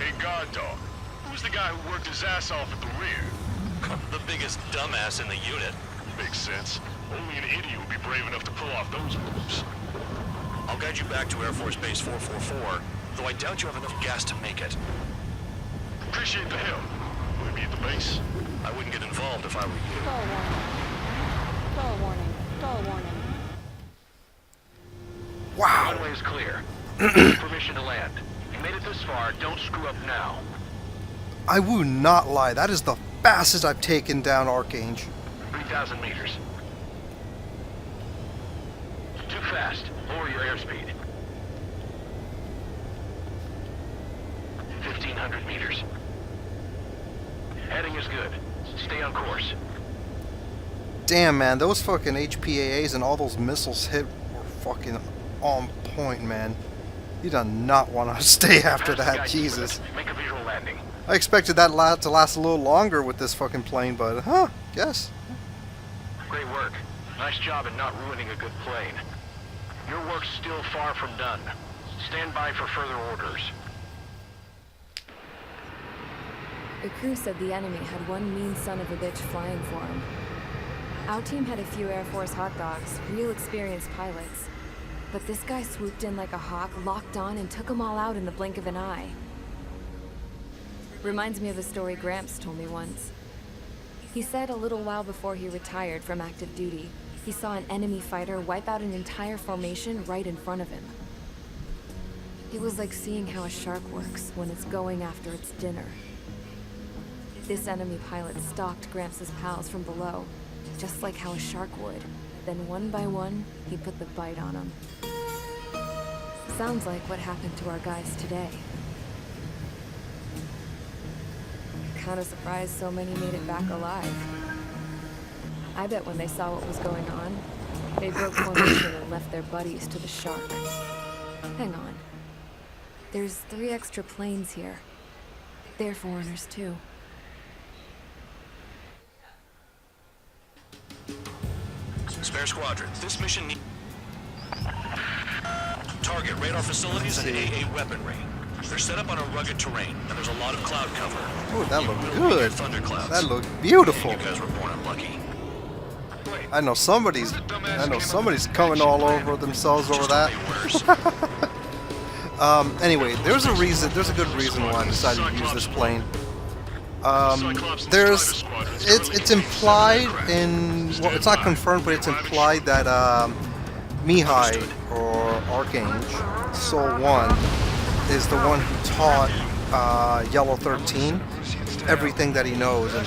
main guard dog. Who's the guy who worked his ass off at the rear? The biggest dumbass in the unit. Makes sense. Only an idiot would be brave enough to pull off those moves. I'll guide you back to Air Force Base 444, though I doubt you have enough gas to make it. Appreciate the help. Will we be at the base? I wouldn't get involved if I were you. Stall warning. Stall warning. Stall warning. Wow. Runway is clear. Permission to land. You made it this far, don't screw up now. I will not lie, that is the fastest I've taken down Archange. 3,000 meters. Too fast. Lower your airspeed. 1,500 meters. Heading is good. Stay on course. Damn, man, those fucking HPAAs and all those missiles hit were fucking on point, man. You do not want to stay after that, Jesus. Make a visual landing. I expected that to last a little longer with this fucking plane, but, guess. Great work. Nice job in not ruining a good plane. Your work's still far from done. Stand by for further orders. The crew said the enemy had one mean son of a bitch flying for him. Our team had a few Air Force hot dogs, real experienced pilots. But this guy swooped in like a hawk, locked on, and took them all out in the blink of an eye. Reminds me of a story Gramps told me once. He said a little while before he retired from active duty, he saw an enemy fighter wipe out an entire formation right in front of him. It was like seeing how a shark works when it's going after its dinner. This enemy pilot stalked Gramps' pals from below, just like how a shark would. Then one by one, he put the bite on them. Sounds like what happened to our guys today. Kinda surprised so many made it back alive. I bet when they saw what was going on, they broke formation and left their buddies to the shark. Hang on. There's 3 extra planes here. They're foreigners too. Spare squadron, this mission target radar facilities and AA weaponry. They're set up on a rugged terrain, and there's a lot of cloud cover. Oh, that looked good. Thunderclouds. That looked beautiful. You guys were born unlucky. I know somebody's coming all over themselves over that. Anyway, there's a good reason why I decided to use this plane. It's implied in, well, it's not confirmed, but it's implied that Mihai, or Archange, Soul 1, is the one who taught Yellow 13 everything that he knows and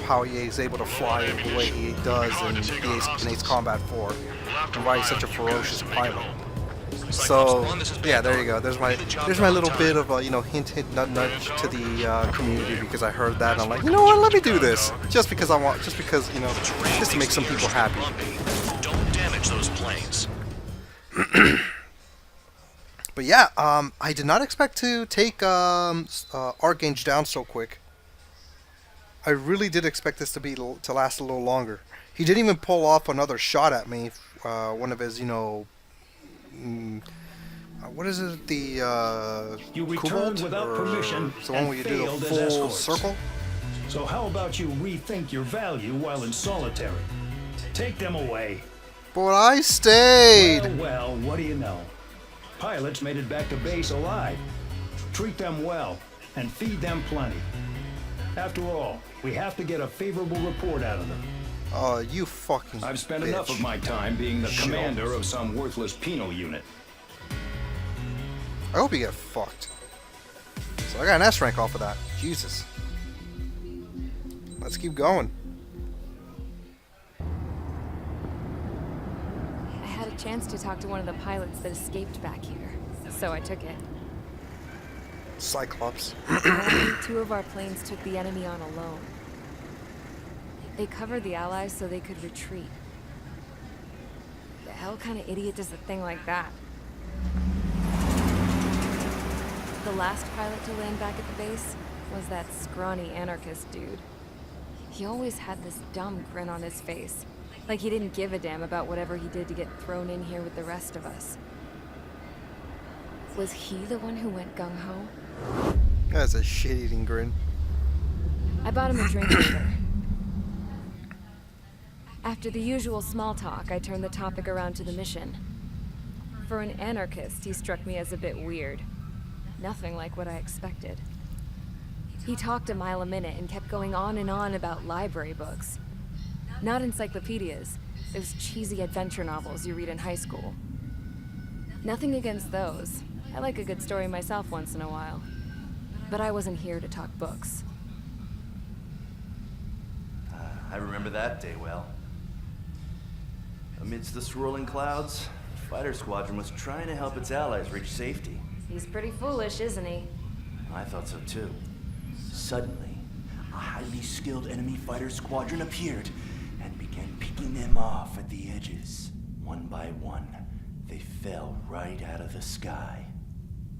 how he is able to fly the way he does in Ace Combat 4, and why he's such a ferocious pilot. So yeah, there you go. There's my little bit of a hint, nudge to the community, because I heard that and I'm like, you know what? Let me do this just because just to make some people happy. Don't damage those planes. But yeah, I did not expect to take Archange down so quick. I really did expect this to last a little longer. He didn't even pull off another shot at me. One of his, what is it? The you returned without permission the one where you do the full circle. So how about you rethink your value while in solitary? Take them away. But I stayed. Well, what do you know? Pilots made it back to base alive. Treat them well and feed them plenty. After all, we have to get a favorable report out of them. Oh, you fucking I've spent bitch. enough of my time being the commander of some worthless penal unit. I hope you get fucked. So I got an S rank off of that. Jesus. Let's keep going. I had a chance to talk to one of the pilots that escaped back here, so I took it. Cyclops. Only 2 of our planes took the enemy on alone. They covered the Allies so they could retreat. The hell kind of idiot does a thing like that? The last pilot to land back at the base was that scrawny anarchist dude. He always had this dumb grin on his face, like he didn't give a damn about whatever he did to get thrown in here with the rest of us. Was he the one who went gung-ho? That's a shit-eating grin. I bought him a drink later. After the usual small talk, I turned the topic around to the mission. For an anarchist, he struck me as a bit weird. Nothing like what I expected. He talked a mile a minute and kept going on and on about library books. Not encyclopedias, those cheesy adventure novels you read in high school. Nothing against those. I like a good story myself once in a while. But I wasn't here to talk books. I remember that day well. Amidst the swirling clouds, fighter squadron was trying to help its allies reach safety. He's pretty foolish, isn't he? I thought so too. Suddenly, a highly skilled enemy fighter squadron appeared and began picking them off at the edges. One by one, they fell right out of the sky.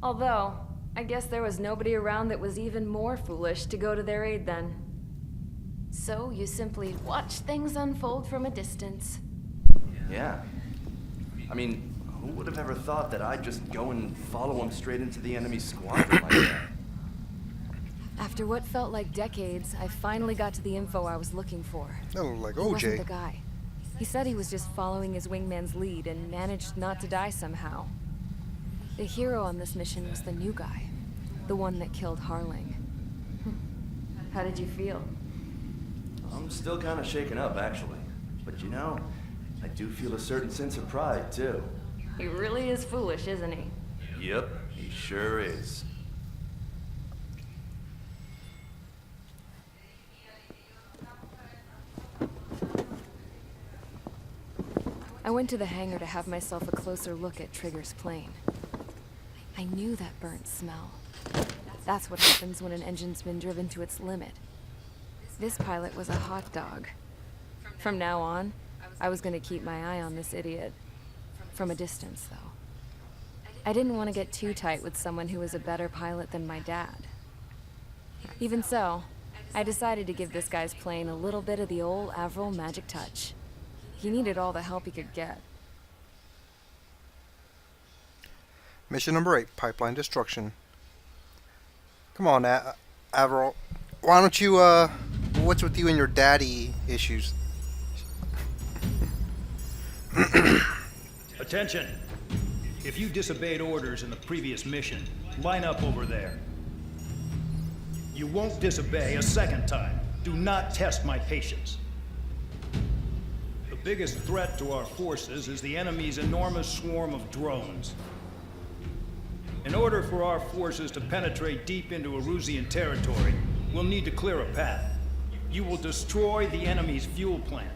Although, I guess there was nobody around that was even more foolish to go to their aid then. So you simply watch things unfold from a distance. Yeah. I mean, who would have ever thought that I'd just go and follow them straight into the enemy squadron like that? After what felt like decades, I finally got to the info I was looking for. That looked like He wasn't OJ. the guy. He said he was just following his wingman's lead and managed not to die somehow. The hero on this mission was the new guy. The one that killed Harling. How did you feel? I'm still kind of shaken up, actually. But you know, I do feel a certain sense of pride, too. He really is foolish, isn't he? Yep, he sure is. I went to the hangar to have myself a closer look at Trigger's plane. I knew that burnt smell. That's what happens when an engine's been driven to its limit. This pilot was a hot dog. From now on, I was going to keep my eye on this idiot. From a distance, though. I didn't want to get too tight with someone who was a better pilot than my dad. Even so, I decided to give this guy's plane a little bit of the old Avril magic touch. He needed all the help he could get. Mission number 8, pipeline destruction. Come on, Avril. Why don't you, what's with you and your daddy issues? Attention! If you disobeyed orders in the previous mission, line up over there. You won't disobey a second time. Do not test my patience. The biggest threat to our forces is the enemy's enormous swarm of drones. In order for our forces to penetrate deep into Erusian territory, we'll need to clear a path. You will destroy the enemy's fuel plant.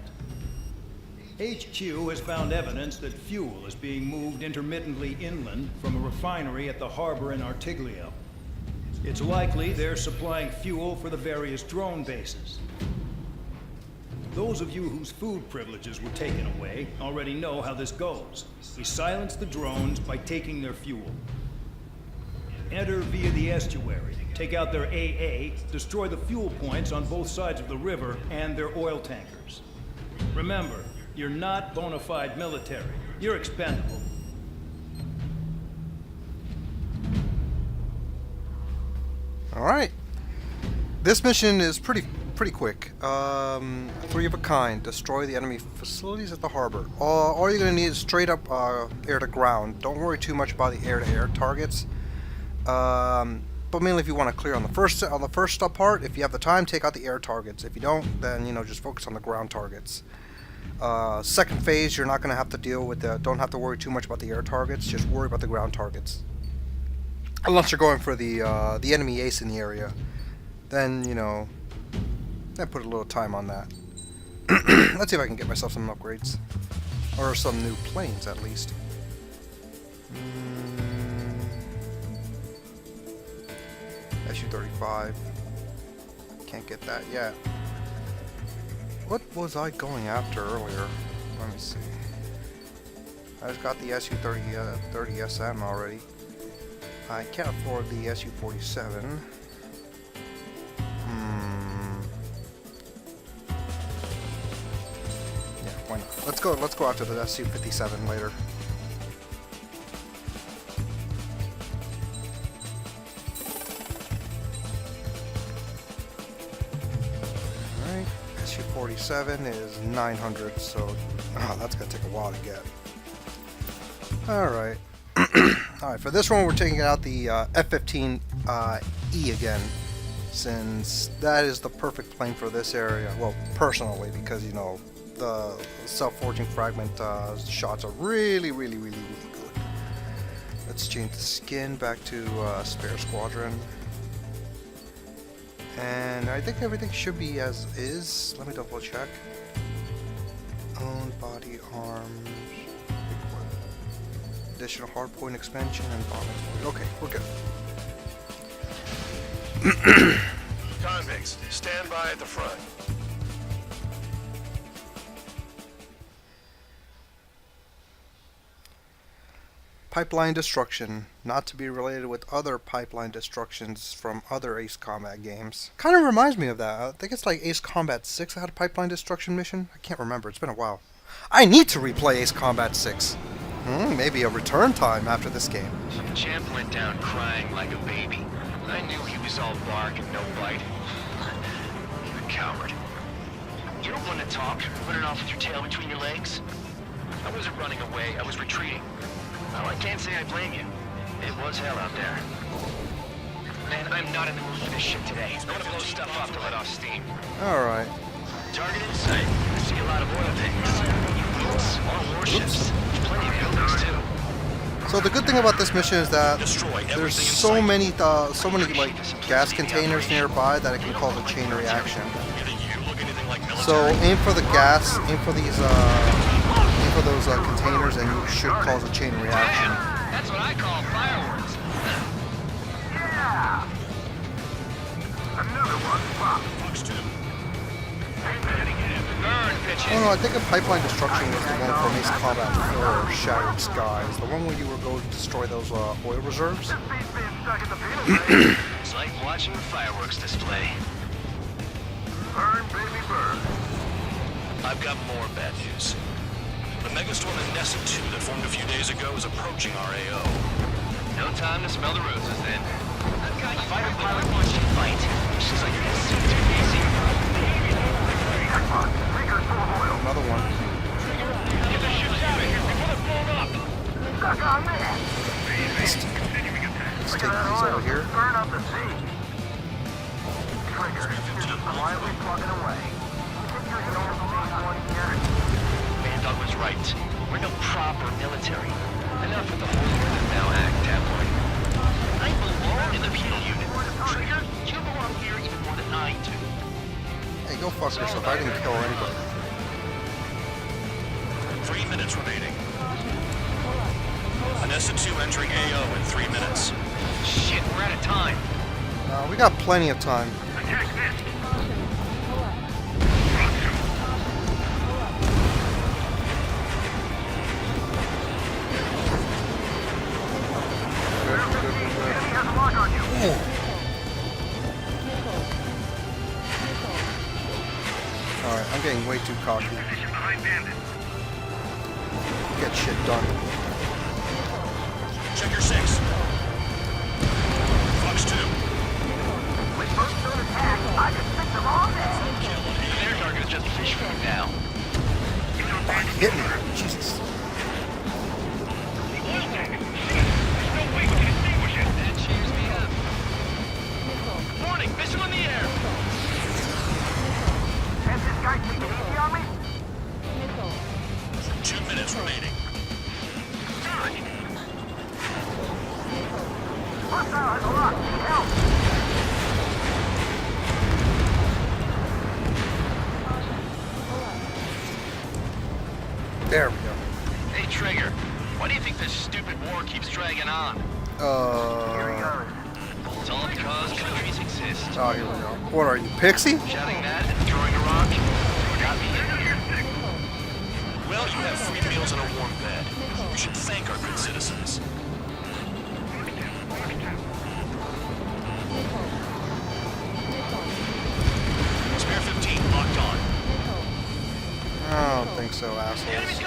HQ has found evidence that fuel is being moved intermittently inland from a refinery at the harbor in Artiglio. It's likely they're supplying fuel for the various drone bases. Those of you whose food privileges were taken away already know how this goes. We silence the drones by taking their fuel. Enter via the estuary, take out their AA, destroy the fuel points on both sides of the river and their oil tankers. Remember, you're not bona fide military. You're expendable. Alright. This mission is pretty quick. 3 of a kind. Destroy the enemy facilities at the harbor. All you're going to need is straight up air to ground. Don't worry too much about the air-to-air targets. But mainly if you want to clear on the first part, if you have the time, take out the air targets. If you don't, then just focus on the ground targets. Second phase, you're not going to have to deal with don't have to worry too much about the air targets. Just worry about the ground targets. Unless you're going for the enemy ace in the area, then then put a little time on that. Let's see if I can get myself some upgrades, or some new planes at least. Su-35. Can't get that yet. What was I going after earlier? Let me see. I just got the Su-30 SM already. I can't afford the Su-47. Yeah, why not? Let's go after the Su-57 later. 247 is 900, so that's gonna take a while to get. Alright. Alright, for this one we're taking out the F-15E again, since that is the perfect plane for this area. Well, personally, because, you know, the self-forging fragment shots are really good. Let's change the skin back to Spare Squadron. And I think everything should be as is. Let me double check. Own body arms. Additional hardpoint expansion and bomb explosion. Okay, we're good. Convicts, stand by at the front. Pipeline destruction, not to be related with other pipeline destructions from other Ace Combat games. Kind of reminds me of that. I think it's like Ace Combat 6 had a pipeline destruction mission. I can't remember. It's been a while. I need to replay Ace Combat 6. Maybe a return time after this game. Champ went down crying like a baby. I knew he was all bark and no bite. The coward. You don't want to talk, running off with your tail between your legs? I wasn't running away, I was retreating. Well, I can't say I blame you. It was hell out there. Man, I'm not in the mood for this shit today. I want to blow stuff off to let off steam. Alright. Target in sight. I see a lot of oil things. Boats, all warships. Plenty of buildings, too. So the good thing about this mission is that there's so many like gas containers nearby that it can cause a chain reaction. So aim for the gas, aim for these those containers, and you should cause a chain reaction. That's what I call fireworks. Yeah. Another one popped. Fox 2. Burn, bitches. Oh no, I think a pipeline destruction was the one from Ace Combat 4, Shattered Skies. The one where you were going to destroy those oil reserves. It's like watching a fireworks display. Burn, baby, burn. I've got more bad news. The megastorm in Nessa 2 that formed a few days ago is approaching our AO. No time to smell the roses then. A fighter pilot wants you to fight. She's like, this is too easy. Another one. Get the ships out of here before they're blown up. Stuck on that. Let's take these over here. Burn up the sea. Trigger, you're just quietly plugging away. Bandog was right. We're no proper military. Enough with the whole Earth now act, tabloid. I belong in the penal unit. Trigger, you belong here even more than I do. Hey, go fuck yourself. I didn't kill anybody. 3 minutes remaining. Nessa 2 entering AO in 3 minutes. Shit, we're out of time. We got plenty of time. Attack this. Alright, I'm getting way too cocky. Position behind bandits. Get shit done. Check your 6. Fox 2. With first zone attack, I can fix them all day. Their target is just fish food now. Hit me. Jesus. The oil tank. There's no way we can extinguish it. That cheers me up. Warning, missile in the air. Has this guy taken easy on me? 2 minutes remaining. Hostile has a lot. Help. There we go. Hey, Trigger. Why do you think this stupid war keeps dragging on? It's all because countries exist. Oh, here we go. What are you, Pixie? Shouting that and throwing a rock got me in here. Well, you have free meals and a warm bed. You should thank our good citizens. Spare 15 locked on. I don't think so, assholes.